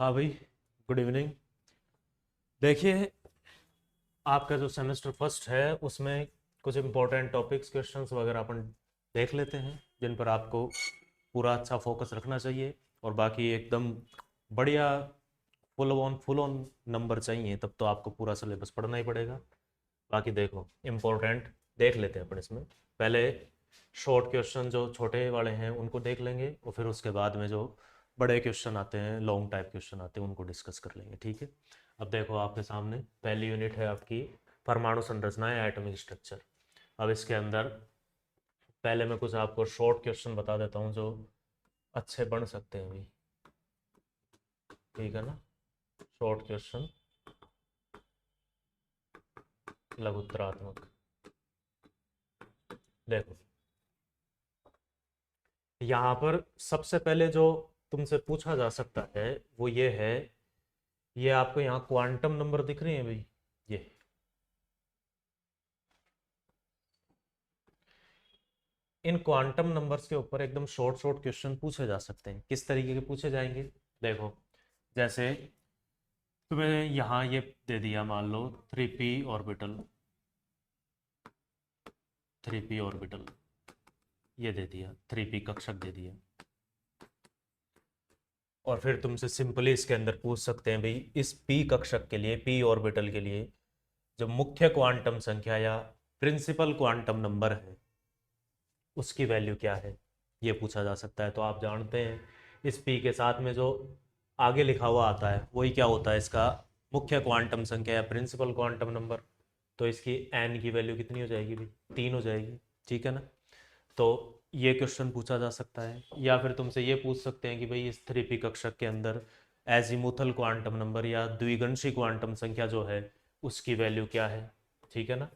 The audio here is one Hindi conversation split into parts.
हाँ भाई, गुड इवनिंग। देखिए, आपका जो सेमेस्टर फर्स्ट है उसमें कुछ इम्पोर्टेंट टॉपिक्स क्वेश्चंस वगैरह अपन देख लेते हैं, जिन पर आपको पूरा अच्छा फोकस रखना चाहिए। और बाकी एकदम बढ़िया फुल ऑन नंबर चाहिए तब तो आपको पूरा सिलेबस पढ़ना ही पड़ेगा। बाकी देखो, इम्पोर्टेंट देख लेते हैं अपन इसमें। पहले शॉर्ट क्वेश्चन जो छोटे वाले हैं उनको देख लेंगे, और फिर उसके बाद में जो बड़े क्वेश्चन आते हैं, लॉन्ग टाइप क्वेश्चन आते हैं, उनको डिस्कस कर लेंगे। ठीक है। अब देखो, आपके सामने पहली यूनिट है आपकी परमाणु संरचना या एटॉमिक स्ट्रक्चर। अब इसके अंदर पहले मैं कुछ आपको शॉर्ट क्वेश्चन बता देता हूँ जो अच्छे बन सकते हैं अभी। ठीक है ना। शॉर्ट क्वेश्चन, लघुत्तरात्मक। देखो, यहाँ पर सबसे पहले जो तुमसे पूछा जा सकता है वो ये है, ये आपको यहाँ क्वांटम नंबर दिख रहे हैं भाई। ये इन क्वांटम नंबर्स के ऊपर एकदम शॉर्ट शॉर्ट क्वेश्चन पूछे जा सकते हैं। किस तरीके के पूछे जाएंगे? देखो, जैसे तुम्हें यहाँ ये दे दिया, मान लो 3p ऑर्बिटल, 3p ऑर्बिटल ये दे दिया, 3p कक्षक दे दिया। और फिर तुमसे सिंपली इसके अंदर पूछ सकते हैं भाई, इस p कक्षक के लिए, p ऑर्बिटल के लिए जो मुख्य क्वांटम संख्या या प्रिंसिपल क्वांटम नंबर है उसकी वैल्यू क्या है, ये पूछा जा सकता है। तो आप जानते हैं, इस पी के साथ में जो आगे लिखा हुआ आता है वही क्या होता है, इसका मुख्य क्वांटम संख्या या प्रिंसिपल क्वांटम नंबर। तो इसकी एन की वैल्यू कितनी हो जाएगी भाई? 3 हो जाएगी। ठीक है ना। तो ये क्वेश्चन पूछा जा सकता है। या फिर तुमसे ये पूछ सकते हैं कि भाई, इस 3p कक्षक के अंदर एजीमुथल क्वांटम नंबर या द्विगंशी क्वांटम संख्या जो है उसकी वैल्यू क्या है। ठीक है ना।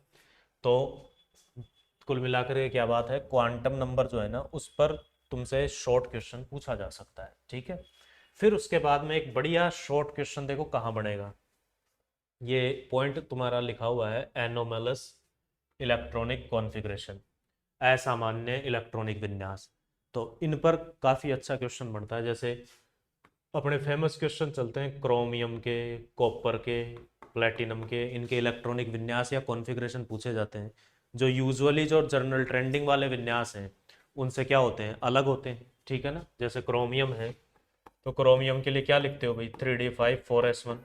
तो कुल मिलाकर के क्या बात है, क्वांटम नंबर जो है ना उस पर तुमसे शॉर्ट क्वेश्चन पूछा जा सकता है। ठीक है। फिर उसके बाद में एक बढ़िया शॉर्ट क्वेश्चन देखो कहाँ बनेगा। ये पॉइंट तुम्हारा लिखा हुआ है, एनोमलस इलेक्ट्रॉनिक कॉन्फ़िगरेशन, असामान्य इलेक्ट्रॉनिक विन्यास। तो इन पर काफ़ी अच्छा क्वेश्चन बनता है। जैसे अपने फेमस क्वेश्चन चलते हैं क्रोमियम के, कॉपर के, प्लेटिनम के, इनके इलेक्ट्रॉनिक विन्यास या कॉन्फ़िगरेशन पूछे जाते हैं। जो यूजुअली जो जर्नल ट्रेंडिंग वाले विन्यास हैं उनसे क्या होते हैं, अलग होते हैं। ठीक है ना। जैसे क्रोमियम है, तो क्रोमियम के लिए क्या लिखते हो भाई, 3d5 4s1,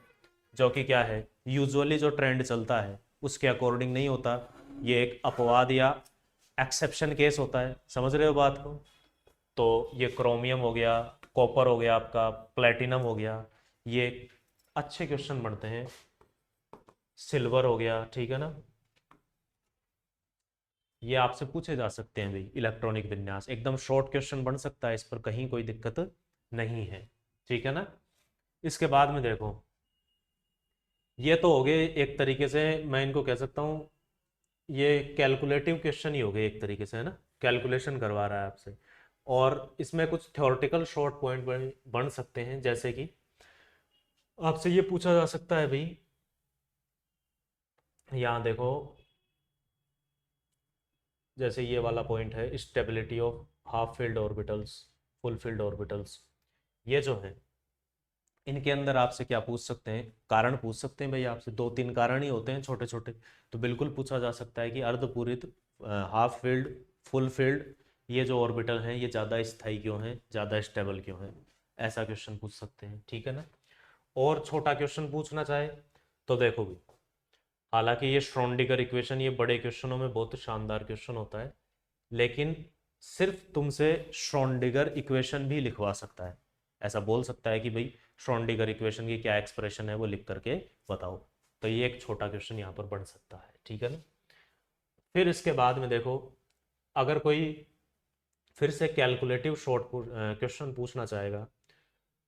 जो कि क्या है, यूजुअली जो ट्रेंड चलता है उसके अकॉर्डिंग नहीं होता। ये एक अपवाद या एक्सेप्शन केस होता है। समझ रहे हो बात को? तो ये क्रोमियम हो गया, कॉपर हो गया, आपका प्लेटिनम हो गया, ये अच्छे क्वेश्चन बनते हैं। सिल्वर हो गया। ठीक है ना। ये आपसे पूछे जा सकते हैं भाई, इलेक्ट्रॉनिक विन्यास एकदम शॉर्ट क्वेश्चन बन सकता है, इस पर कहीं कोई दिक्कत नहीं है। ठीक है ना। इसके बाद में देखो, ये तो हो गए एक तरीके से, मैं इनको कह सकता हूँ ये कैलकुलेटिव क्वेश्चन ही हो गए एक तरीके से, है ना। कैलकुलेशन करवा रहा है आपसे। और इसमें कुछ थ्योरेटिकल शॉर्ट पॉइंट बन सकते हैं, जैसे कि आपसे ये पूछा जा सकता है भाई, यहाँ देखो, जैसे ये वाला पॉइंट है, stability of half field orbitals, full field orbitals, ये जो है इनके अंदर आपसे क्या पूछ सकते हैं, कारण पूछ सकते हैं भाई आपसे। 2 3 कारण ही होते हैं छोटे छोटे। तो बिल्कुल पूछा जा सकता है कि अर्धपूरित, हाफ फील्ड, फुल फील्ड, ये जो ऑर्बिटल हैं ये ज़्यादा स्थायी क्यों हैं, ज़्यादा स्टेबल क्यों हैं। ऐसा क्वेश्चन पूछ सकते हैं। ठीक है ना। और छोटा क्वेश्चन पूछना चाहे तो देखो भी, हालांकि ये श्रोडिंगर इक्वेशन ये बड़े क्वेश्चनों में बहुत शानदार क्वेश्चन होता है, लेकिन सिर्फ तुमसे श्रोडिंगर इक्वेशन भी लिखवा सकता है। ऐसा बोल सकता है कि भाई, श्रोडिंगर इक्वेशन की क्या एक्सप्रेशन है वो लिख करके बताओ। तो ये एक छोटा क्वेश्चन यहाँ पर बन सकता है। ठीक है ना। फिर इसके बाद में देखो, अगर कोई फिर से कैलकुलेटिव शॉर्ट क्वेश्चन पूछना चाहेगा,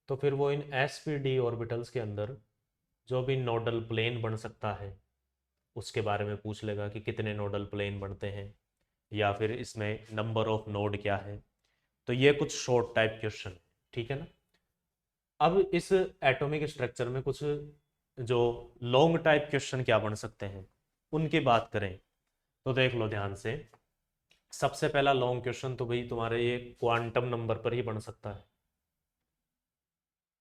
तो फिर वो इन एस पी डी ऑर्बिटल्स के अंदर जो भी नोडल प्लेन बन सकता है उसके बारे में पूछ लेगा कि कितने नोडल प्लेन बनते हैं, या फिर इसमें नंबर ऑफ नोड क्या है। तो ये कुछ शॉर्ट टाइप क्वेश्चन है। ठीक है ना। अब इस एटॉमिक स्ट्रक्चर में कुछ जो लॉन्ग टाइप क्वेश्चन क्या बन सकते हैं उनकी बात करें, तो देख लो ध्यान से। सबसे पहला लॉन्ग क्वेश्चन तो भाई तुम्हारे ये क्वांटम नंबर पर ही बन सकता है।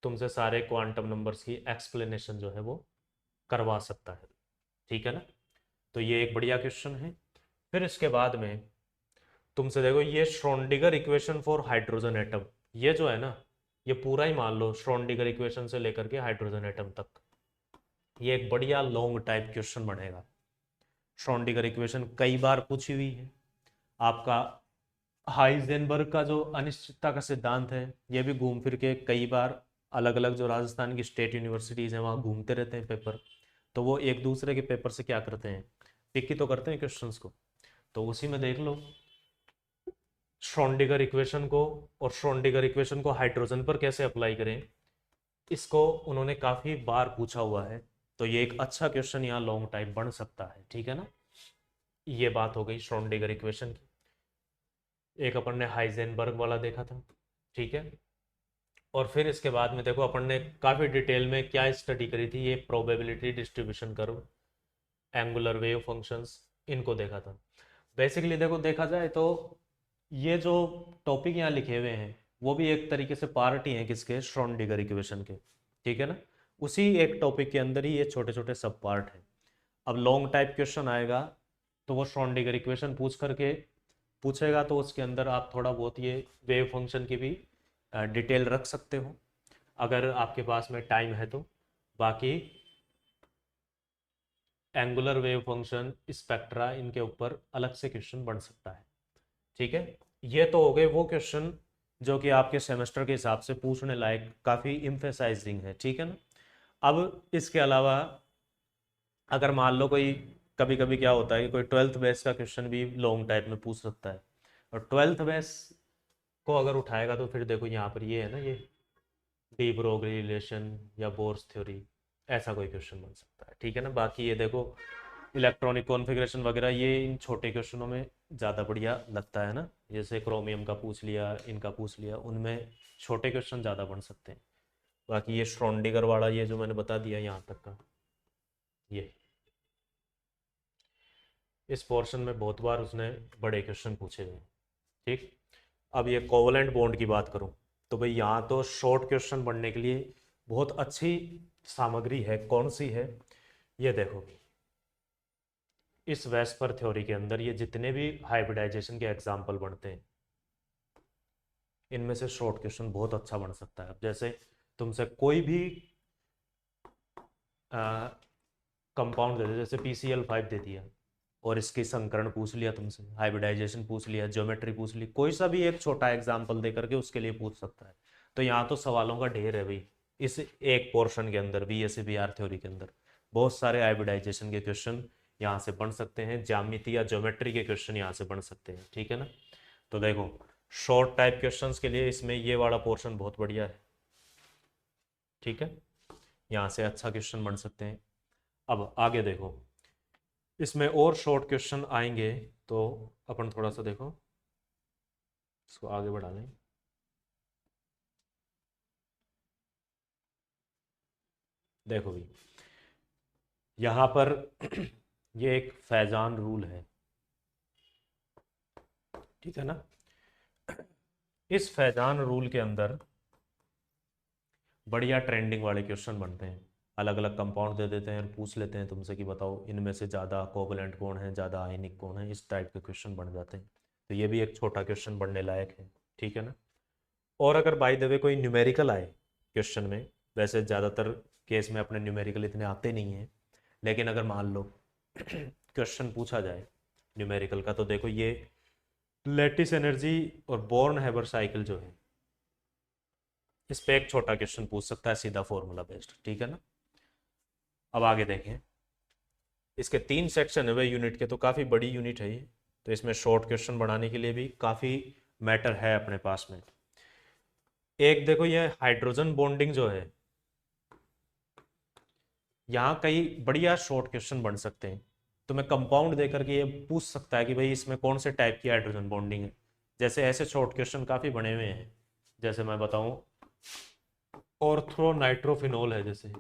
तुमसे सारे क्वांटम नंबर्स की एक्सप्लेनेशन जो है वो करवा सकता है। ठीक है ना। तो ये एक बढ़िया क्वेश्चन है। फिर इसके बाद में तुमसे देखो ये Schrodinger equation for hydrogen atom, ये जो है ना, ये पूरा ही मान लो श्रोडिंगर इक्वेशन से लेकर के हाइड्रोजन एटम तक, ये एक बढ़िया लॉन्ग टाइप क्वेश्चन बनेगा। श्रोडिंगर इक्वेशन कई बार पूछी हुई है। आपका हाइजेनबर्ग का जो अनिश्चितता का सिद्धांत है, ये भी घूम फिर के कई बार अलग अलग जो राजस्थान की स्टेट यूनिवर्सिटीज़ हैं वहाँ घूमते रहते हैं पेपर। तो वो एक दूसरे के पेपर से क्या करते हैं, पिक ही तो करते हैं क्वेश्चंस को। तो उसी में देख लो श्रोडिंगर इक्वेशन को, और श्रोडिंगर इक्वेशन को हाइड्रोजन पर कैसे अप्लाई करें, इसको उन्होंने काफ़ी बार पूछा हुआ है। तो ये एक अच्छा क्वेश्चन यहाँ लॉन्ग टाइप बन सकता है। ठीक है ना। ये बात हो गई श्रोडिंगर इक्वेशन की। एक अपन ने हाइजेनबर्ग वाला देखा था। ठीक है। और फिर इसके बाद में देखो अपन ने काफ़ी डिटेल में क्या स्टडी करी थी, ये probability distribution curve, angular wave functions, इनको देखा था। बेसिकली देखो देखा जाए तो ये जो टॉपिक यहाँ लिखे हुए हैं वो भी एक तरीके से पार्ट ही हैं किसके, श्रोडिंगर इक्वेशन के। ठीक है ना। उसी एक टॉपिक के अंदर ही ये छोटे छोटे सब पार्ट हैं। अब लॉन्ग टाइप क्वेश्चन आएगा तो वो श्रोडिंगर इक्वेशन पूछ करके पूछेगा, तो उसके अंदर आप थोड़ा बहुत ये वेव फंक्शन की भी डिटेल रख सकते हो अगर आपके पास में टाइम है तो। बाकी एंगुलर वेव फंक्शन, स्पेक्ट्रा, इनके ऊपर अलग से क्वेश्चन बन सकता है। ठीक है। ये तो हो गए वो क्वेश्चन जो कि आपके सेमेस्टर के हिसाब से पूछने लायक काफ़ी इम्फेसाइजिंग है। ठीक है ना। अब इसके अलावा अगर मान लो कोई, कभी कभी क्या होता है कि कोई ट्वेल्थ बेस का क्वेश्चन भी लॉन्ग टाइप में पूछ सकता है, और ट्वेल्थ बेस को अगर उठाएगा तो फिर देखो यहाँ पर ये है ना, ये डी ब्रोगली रिलेशन या बोर्स थ्योरी, ऐसा कोई क्वेश्चन बन सकता है। ठीक है ना। बाकी ये देखो इलेक्ट्रॉनिक कॉन्फ़िगरेशन वगैरह, ये इन छोटे क्वेश्चनों में ज़्यादा बढ़िया लगता है ना। जैसे क्रोमियम का पूछ लिया, इनका पूछ लिया, उनमें छोटे क्वेश्चन ज़्यादा बन सकते हैं। बाकी ये श्रोडिंगर वाला ये जो मैंने बता दिया यहाँ तक का, ये इस पोर्शन में बहुत बार उसने बड़े क्वेश्चन पूछे हुए हैं। ठीक। अब ये कोवलेंट बॉन्ड की बात करूं तो भाई यहाँ तो शॉर्ट क्वेश्चन बनने के लिए बहुत अच्छी सामग्री है। कौन सी है, ये देखो इस वेस्पर थ्योरी के अंदर ये जितने भी हाइब्रिडाइजेशन के एग्जाम्पल बनते हैं, इनमें से शॉर्ट क्वेश्चन बहुत अच्छा बन सकता है। अब जैसे तुमसे कोई भी कंपाउंड दे दे, जैसे PCl5 दे दिया और इसकी संकरण पूछ लिया तुमसे, हाइब्रिडाइजेशन पूछ लिया, ज्योमेट्री पूछ ली, कोई सा भी एक छोटा एग्जाम्पल दे करके उसके लिए पूछ सकता है। तो यहाँ तो सवालों का ढेर है भाई। इस एक पोर्शन के अंदर VSEBR थ्योरी के अंदर बहुत सारे हाइब्रिडाइजेशन के क्वेश्चन यहाँ से बन सकते हैं, ज्यामिति या ज्योमेट्री के क्वेश्चन यहाँ से बन सकते हैं। ठीक है ना। तो देखो शॉर्ट टाइप क्वेश्चंस के लिए इसमें ये वाला पोर्शन बहुत बढ़िया है। ठीक है। यहाँ से अच्छा क्वेश्चन बन सकते हैं। अब आगे देखो इसमें और शॉर्ट क्वेश्चन आएंगे, तो अपन थोड़ा सा देखो इसको आगे बढ़ा लें। देखो भी यहाँ पर ये एक फैजान रूल है। ठीक है ना। इस फैजान रूल के अंदर बढ़िया ट्रेंडिंग वाले क्वेश्चन बनते हैं। अलग अलग कंपाउंड दे देते हैं और पूछ लेते हैं तुमसे कि बताओ इनमें से ज़्यादा कोवलेंट कौन है, ज़्यादा आयनिक कौन है, इस टाइप के क्वेश्चन बन जाते हैं। तो ये भी एक छोटा क्वेश्चन बनने लायक है। ठीक है ना। और अगर बाय द वे कोई न्यूमेरिकल आए क्वेश्चन में, वैसे ज़्यादातर केस में अपने न्यूमेरिकल इतने आते नहीं हैं, लेकिन अगर मान लो क्वेश्चन पूछा जाए न्यूमेरिकल का, तो देखो ये लेटिस एनर्जी और बोर्न हैबर साइकिल जो है, इस पे एक छोटा क्वेश्चन पूछ सकता है सीधा फॉर्मूला बेस्ड। ठीक है ना। अब आगे देखें, इसके 3 सेक्शन है वे यूनिट के, तो काफ़ी बड़ी यूनिट है ये। तो इसमें शॉर्ट क्वेश्चन बनाने के लिए भी काफ़ी मैटर है अपने पास में। एक देखो ये हाइड्रोजन बॉन्डिंग जो है, यहाँ कई बढ़िया शॉर्ट क्वेश्चन बन सकते हैं। तो मैं कंपाउंड देकर के ये पूछ सकता है कि भाई इसमें कौन से टाइप की हाइड्रोजन बॉन्डिंग है। जैसे ऐसे शॉर्ट क्वेश्चन काफ़ी बने हुए हैं। जैसे मैं बताऊं ऑर्थो नाइट्रोफिनोल है, जैसे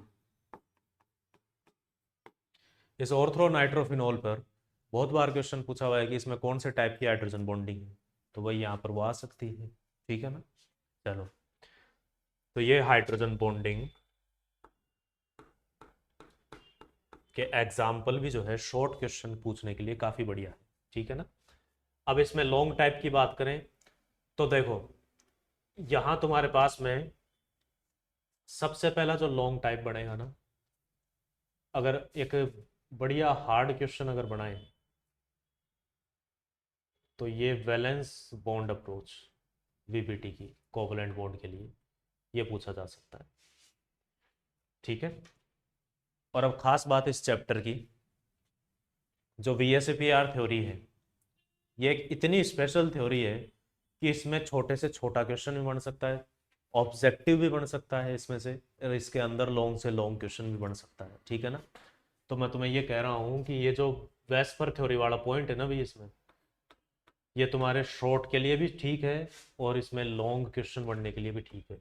इस ऑर्थो नाइट्रोफिनोल पर बहुत बार क्वेश्चन पूछा हुआ है कि इसमें कौन से टाइप की हाइड्रोजन बॉन्डिंग है, तो वही यहाँ पर वो आ सकती है। ठीक है ना। चलो तो ये हाइड्रोजन बॉन्डिंग के एग्जाम्पल भी जो है शॉर्ट क्वेश्चन पूछने के लिए काफ़ी बढ़िया है, ठीक है ना। अब इसमें लॉन्ग टाइप की बात करें तो देखो यहाँ तुम्हारे पास में सबसे पहला जो लॉन्ग टाइप बनेगा ना, अगर एक बढ़िया हार्ड क्वेश्चन अगर बनाए तो ये वैलेंस बॉन्ड अप्रोच वीबीटी की कोवलेंट बॉन्ड के लिए ये पूछा जा सकता है, ठीक है। और अब खास बात इस चैप्टर की, जो वीएसएपीआर थ्योरी है ये एक इतनी स्पेशल थ्योरी है कि इसमें छोटे से छोटा क्वेश्चन भी बन सकता है, ऑब्जेक्टिव भी बन सकता है इसमें से, और इसके अंदर लॉन्ग से लॉन्ग क्वेश्चन भी बन सकता है, ठीक है ना। तो मैं तुम्हें ये कह रहा हूँ कि ये जो वेस्पर थ्योरी वाला पॉइंट है ना भाई, इसमें ये तुम्हारे शॉर्ट के लिए भी ठीक है और इसमें लॉन्ग क्वेश्चन बनने के लिए भी ठीक है।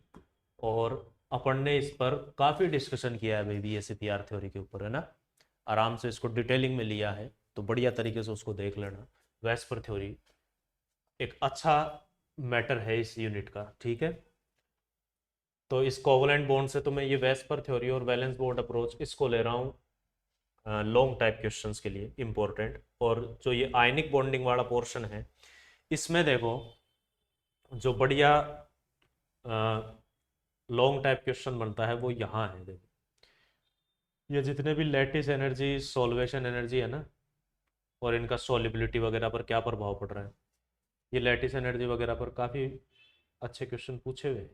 और अपन ने इस पर काफ़ी डिस्कशन किया है भाई वीएसएपीआर थ्योरी के ऊपर, है ना। आराम से इसको डिटेलिंग में लिया है, तो बढ़िया तरीके से उसको देख लेना। वेस्पर थ्योरी एक अच्छा मैटर है इस यूनिट का, ठीक है। तो इस कोवलेंट बॉन्ड से तो मैं ये वेस्पर थ्योरी और वैलेंस बॉन्ड अप्रोच इसको ले रहा हूँ लॉन्ग टाइप क्वेश्चंस के लिए इम्पोर्टेंट। और जो ये आयनिक बॉन्डिंग वाला पोर्शन है इसमें देखो जो बढ़िया लॉन्ग टाइप क्वेश्चन बनता है वो यहाँ है। देखो ये जितने भी लैटिस एनर्जी सॉल्वेशन एनर्जी है ना, और इनका सॉलिबिलिटी वगैरह पर क्या प्रभाव पड़ रहा है, ये लैटिस एनर्जी वगैरह पर काफ़ी अच्छे क्वेश्चन पूछे हुए हैं।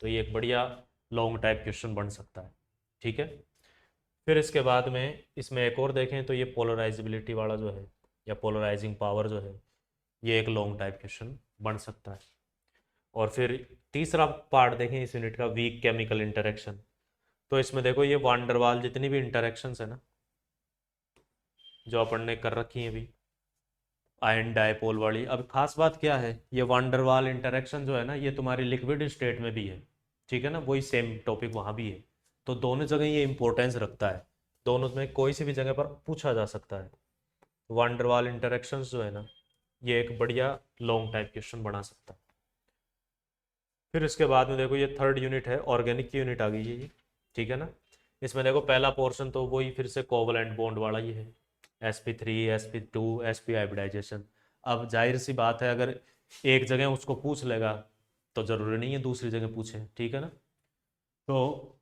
तो ये एक बढ़िया लॉन्ग टाइप क्वेश्चन बन सकता है, ठीक है। फिर इसके बाद में इसमें एक और देखें तो ये पोलराइजेबिलिटी वाला जो है या पोलराइजिंग पावर जो है ये एक लॉन्ग टाइप क्वेश्चन बन सकता है। और फिर तीसरा पार्ट देखें इस यूनिट का, वीक केमिकल इंटरेक्शन। तो इसमें देखो ये वांडरवाल जितनी भी इंटरेक्शंस है ना जो अपन ने कर रखी है अभी आयन डायपोल वाली, अब खास बात क्या है, ये वांडरवाल इंटरेक्शन जो है ना ये तुम्हारी लिक्विड स्टेट में भी है, ठीक है ना, वही सेम टॉपिक वहाँ भी है। तो दोनों जगह ये इंपॉर्टेंस रखता है, दोनों में कोई सी भी जगह पर पूछा जा सकता है। वांडरवाल इंटरेक्शंस जो है ना ये एक बढ़िया लॉन्ग टाइप क्वेश्चन बना सकता है। फिर इसके बाद में देखो ये थर्ड यूनिट है, ऑर्गेनिक की यूनिट आ गई है ये, ठीक है ना। इसमें देखो पहला पोर्शन तो वही फिर से कोवलेंट बॉन्ड वाला ही है, sp3 sp2 sp हाइब्रिडाइजेशन। अब जाहिर सी बात है अगर एक जगह उसको पूछ लेगा तो ज़रूरी नहीं है दूसरी जगह पूछे, ठीक है ना। तो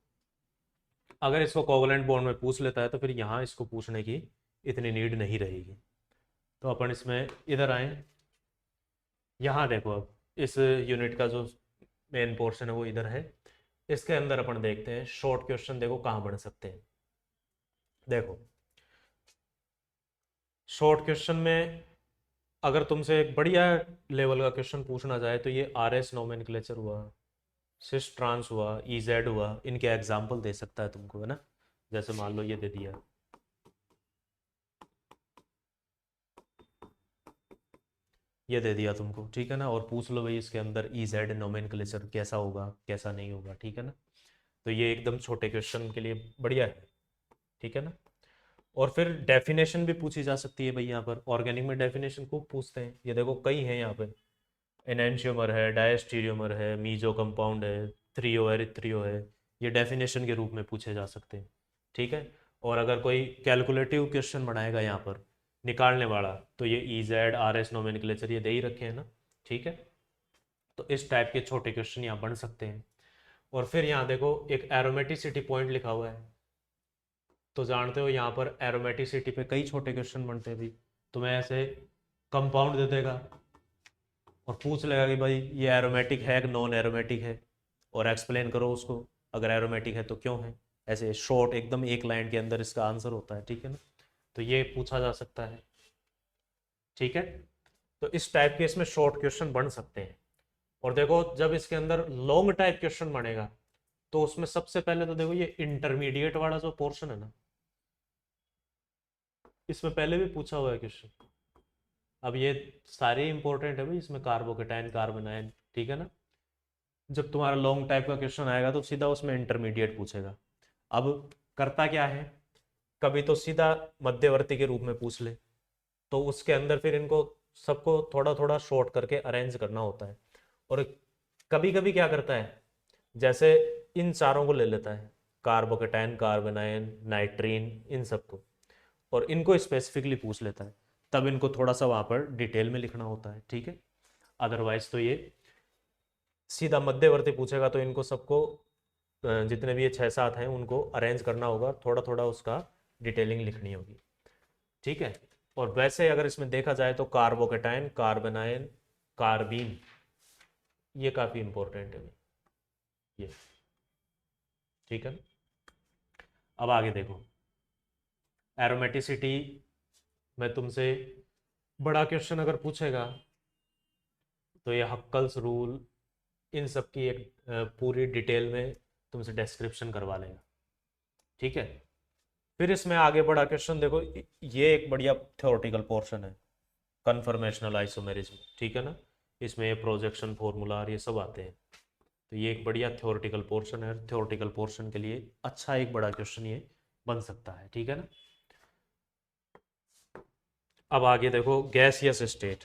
अगर इसको कोवलेंट बॉन्ड में पूछ लेता है तो फिर यहाँ इसको पूछने की इतनी नीड नहीं रहेगी। तो अपन इसमें इधर आए, यहाँ देखो अब इस यूनिट का जो मेन पोर्शन है वो इधर है। इसके अंदर अपन देखते हैं शॉर्ट क्वेश्चन देखो कहाँ बन सकते हैं। देखो शॉर्ट क्वेश्चन में अगर तुमसे एक बढ़िया लेवल का क्वेश्चन पूछना चाहे तो ये आर एस नोमेनक्लेचर हुआ, सिस ट्रांस हुआ, ई जेड हुआ, इनके एग्जाम्पल दे सकता है तुमको, है ना। जैसे मान लो ये दे दिया, ये दे दिया तुमको, ठीक है ना, और पूछ लो भाई इसके अंदर ई जेड नोमेनक्लेचर कैसा होगा कैसा नहीं होगा, ठीक है ना। तो ये एकदम छोटे क्वेश्चन के लिए बढ़िया है, ठीक है ना। और फिर डेफिनेशन भी पूछी जा सकती है भाई, यहाँ पर ऑर्गेनिक में डेफिनेशन खूब पूछते हैं, ये देखो कई हैं यहाँ पे, एनेंशियोमर है, डायस्टीरियोमर है, मीजो कंपाउंड है, थ्रियो एरिथ्रियो है, ये डेफिनेशन के रूप में पूछे जा सकते हैं, ठीक है। और अगर कोई कैलकुलेटिव क्वेश्चन बनाएगा यहाँ पर निकालने वाला तो ये E Z R S nomenclature ये दे ही रखे हैं ना, ठीक है। तो इस टाइप के छोटे क्वेश्चन यहाँ बन सकते हैं। और फिर यहाँ देखो एक एरोमेटिसिटी पॉइंट लिखा हुआ है, तो जानते हो यहाँ पर एरोमेटिसिटी पे कई छोटे क्वेश्चन बनते हैं भाई। तुम्हें ऐसे कंपाउंड दे देगा और पूछ लेगा कि भाई ये एरोमेटिक है कि नॉन एरोमेटिक है, और एक्सप्लेन करो उसको, अगर एरोमेटिक है तो क्यों है। ऐसे शॉर्ट एकदम एक लाइन के अंदर इसका आंसर होता है, ठीक है ना। तो ये पूछा जा सकता है, ठीक है। तो इस टाइप के इसमें शॉर्ट क्वेश्चन बन सकते हैं। और देखो जब इसके अंदर लॉन्ग टाइप क्वेश्चन बनेगा तो उसमें सबसे पहले तो देखो ये इंटरमीडिएट वाला जो पोर्शन है ना इसमें पहले भी पूछा हुआ है क्वेश्चन। अब ये सारे इंपॉर्टेंट है भाई, इसमें कार्बोकेटाइन कार्बन आयन, ठीक है ना। जब तुम्हारा लॉन्ग टाइप का क्वेश्चन आएगा तो सीधा उसमें इंटरमीडिएट पूछेगा। अब करता क्या है, कभी तो सीधा मध्यवर्ती के रूप में पूछ ले, तो उसके अंदर फिर इनको सबको थोड़ा थोड़ा शॉर्ट करके अरेंज करना होता है। और कभी कभी क्या करता है, जैसे इन चारों को ले लेता है, कार्बोकेटाइन, कार्बेनाइन, नाइट्रीन, इन सबको, और इनको स्पेसिफिकली पूछ लेता है, तब इनको थोड़ा सा वहाँ पर डिटेल में लिखना होता है, ठीक है। अदरवाइज तो ये सीधा मध्यवर्ती पूछेगा तो इनको सबको जितने भी ये 6-7 हैं उनको अरेंज करना होगा, थोड़ा थोड़ा उसका डिटेलिंग लिखनी होगी, ठीक है। और वैसे अगर इसमें देखा जाए तो कार्बोकेटाइन, कार्बेनाइन, कार्बीन, ये काफ़ी इंपॉर्टेंट है ये, ठीक है। अब आगे देखो, एरोमेटिसिटी में तुमसे बड़ा क्वेश्चन अगर पूछेगा तो ये हक्कल्स रूल, इन सब की एक पूरी डिटेल में तुमसे डिस्क्रिप्शन करवा लेगा, ठीक है। फिर इसमें आगे बढ़ा क्वेश्चन देखो, ये एक बढ़िया थ्योरेटिकल पोर्शन है, कन्फर्मेशनल आइसोमेरिज्म, ठीक है ना। इसमें ये प्रोजेक्शन फॉर्मूला और ये सब आते हैं, तो ये एक बढ़िया थ्योरेटिकल पोर्शन है। थ्योरेटिकल पोर्शन के लिए अच्छा एक बड़ा क्वेश्चन ये बन सकता है, ठीक है ना। अब आगे देखो, गैसियस स्टेट,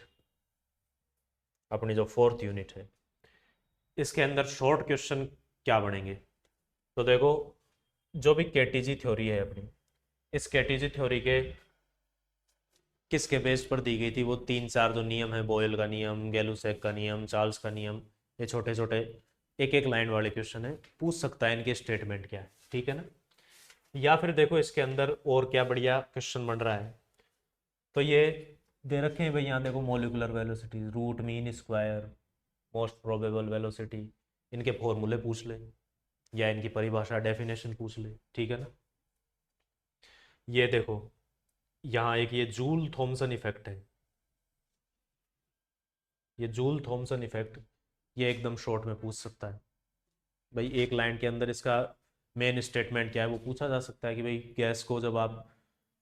अपनी जो 4th यूनिट है, इसके अंदर शॉर्ट क्वेश्चन क्या बनेंगे। तो देखो, जो भी केटीजी थ्योरी है अपनी, इस केटीजी थ्योरी के किसके बेस पर दी गई थी, वो 3-4 जो नियम है, बॉयल का नियम, गैलुसेक का नियम, चार्ल्स का नियम, ये छोटे छोटे एक एक लाइन वाले क्वेश्चन है, पूछ सकता है इनके स्टेटमेंट क्या है, ठीक है ना। या फिर देखो इसके अंदर और क्या बढ़िया क्वेश्चन बन रहा है, तो ये दे रखे हैं भाई, यहाँ देखो, molecular velocity, root mean square, most probable velocity, इनके फॉर्मूले पूछ ले, या इनकी परिभाषा, डेफिनेशन पूछ ले, ठीक है ना। ये देखो, यहाँ एक ये जूल थॉमसन इफेक्ट है, ये जूल थॉमसन इफेक्ट, ये एकदम शॉर्ट में पूछ सकता है भाई, एक लाइन के अंदर इसका मेन स्टेटमेंट क्या है वो पूछा जा सकता है कि भाई गैस को जब आप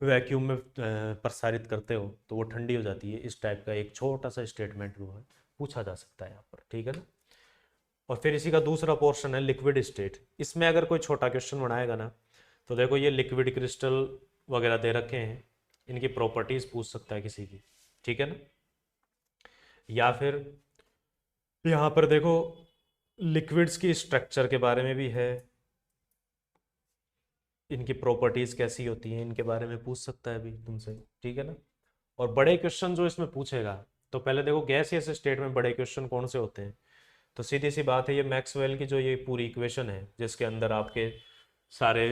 वैक्यूम में प्रसारित करते हो तो वो ठंडी हो जाती है, इस टाइप का एक छोटा सा स्टेटमेंट वो है, पूछा जा सकता है यहाँ पर, ठीक है ना। और फिर इसी का दूसरा पोर्शन है लिक्विड स्टेट, इसमें अगर कोई छोटा क्वेश्चन बनाएगा ना, तो देखो ये लिक्विड क्रिस्टल वगैरह दे रखे हैं, इनकी प्रॉपर्टीज पूछ सकता है किसी की, ठीक है ना। या फिर यहाँ पर देखो, लिक्विड्स की स्ट्रक्चर के बारे में भी है, इनकी प्रॉपर्टीज कैसी होती हैं इनके बारे में पूछ सकता है भी तुमसे, ठीक है ना। और बड़े क्वेश्चन जो इसमें पूछेगा, तो पहले देखो गैसियस स्टेट में बड़े क्वेश्चन कौन से होते हैं, तो सीधी सी बात है, ये मैक्सवेल की जो ये पूरी इक्वेशन है, जिसके अंदर आपके सारे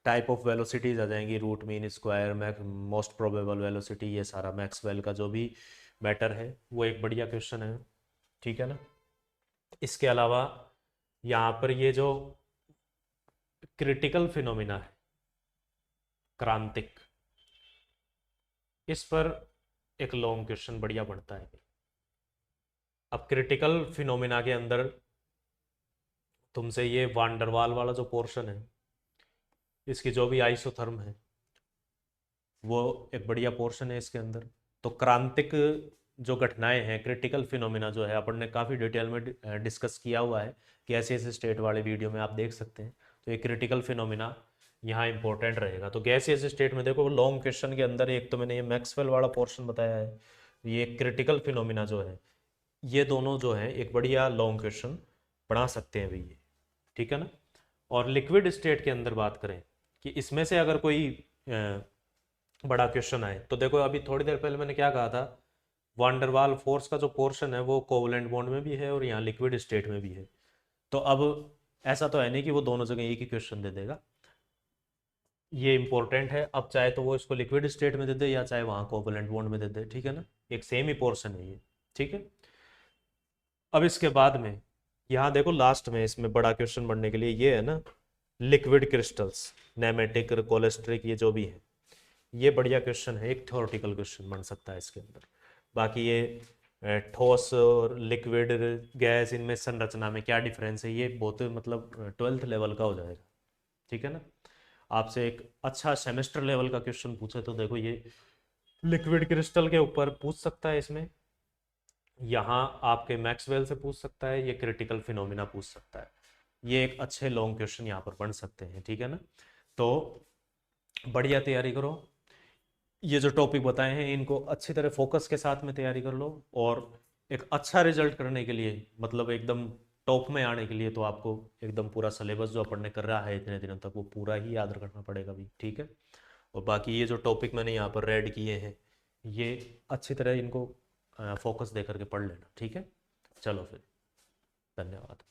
टाइप ऑफ वेलोसिटीज आ जाएंगी, root mean square, most probable velocity, ये सारा मैक्सवेल का जो भी मैटर है, वो एक बढ़िया क्वेश्चन है, ठीक है ना। इसके अलावा यहाँ पर ये जो क्रिटिकल फिनोमिना है, क्रांतिक, इस पर एक लॉन्ग क्वेश्चन बढ़िया बनता है। अब क्रिटिकल फिनोमिना के अंदर तुमसे ये वांडरवाल वाला जो पोर्शन है, इसकी जो भी आइसोथर्म है, वो एक बढ़िया पोर्शन है इसके अंदर। तो क्रांतिक जो घटनाएं हैं, क्रिटिकल फिनोमिना जो है, अपन ने काफ़ी डिटेल में डिस्कस किया हुआ है, कि ऐसे ऐसे स्टेट वाले वीडियो में आप देख सकते हैं। तो ये क्रिटिकल फिनोमिना यहाँ इंपॉर्टेंट रहेगा। तो गैसियस स्टेट में देखो, लॉन्ग क्वेश्चन के अंदर एक तो मैंने ये मैक्सवेल वाला पोर्शन बताया है, ये क्रिटिकल फिनोमिना जो है, ये दोनों जो है एक बढ़िया लॉन्ग क्वेश्चन बना सकते हैं भैया, ठीक है ना। और लिक्विड स्टेट के अंदर बात करें कि इसमें से अगर कोई बड़ा क्वेश्चन आए, तो देखो अभी थोड़ी देर पहले मैंने क्या कहा था, वांडरवाल फोर्स का जो पोर्शन है वो कोवलेंट बॉन्ड में भी है और यहाँ लिक्विड स्टेट में भी है। तो अब ऐसा तो है नहीं कि वो दोनों जगह एक ही क्वेश्चन दे देगा, ये इंपॉर्टेंट है। अब चाहे तो वो इसको लिक्विड स्टेट में दे दे, या चाहे वहाँ कोवलेंट बॉन्ड में दे दे, ठीक है ना, एक सेम ही पोर्शन है ये, ठीक है। अब इसके बाद में यहाँ देखो, लास्ट में इसमें बड़ा क्वेश्चन बनने के लिए ये है ना, लिक्विड क्रिस्टल्स, नेमेटिक, कोलेस्ट्रिक, ये जो भी है, ये बढ़िया क्वेश्चन है, एक थ्योरेटिकल क्वेश्चन बन सकता है इसके अंदर। बाकी ये ठोस और लिक्विड गैस, इनमें संरचना में क्या डिफरेंस है, ये बहुत मतलब 12th लेवल का हो जाएगा, ठीक है ना। आपसे एक अच्छा सेमेस्टर लेवल का क्वेश्चन पूछे तो देखो, ये लिक्विड क्रिस्टल के ऊपर पूछ सकता है इसमें, यहाँ आपके मैक्सवेल से पूछ सकता है, ये क्रिटिकल फिनोमिना पूछ सकता है, ये एक अच्छे लॉन्ग क्वेश्चन यहाँ पर बन सकते हैं, ठीक है ना। तो बढ़िया तैयारी करो, ये जो टॉपिक बताए हैं इनको अच्छी तरह फोकस के साथ में तैयारी कर लो, और एक अच्छा रिजल्ट करने के लिए, मतलब एकदम टॉप में आने के लिए, तो आपको एकदम पूरा सिलेबस जो अपन ने कर रहा है इतने दिनों तक वो पूरा ही याद रखना पड़ेगा भी, ठीक है। और बाकी ये जो टॉपिक मैंने यहाँ पर रेड किए हैं, ये अच्छी तरह इनको फोकस दे करके पढ़ लेना, ठीक है। चलो फिर, धन्यवाद।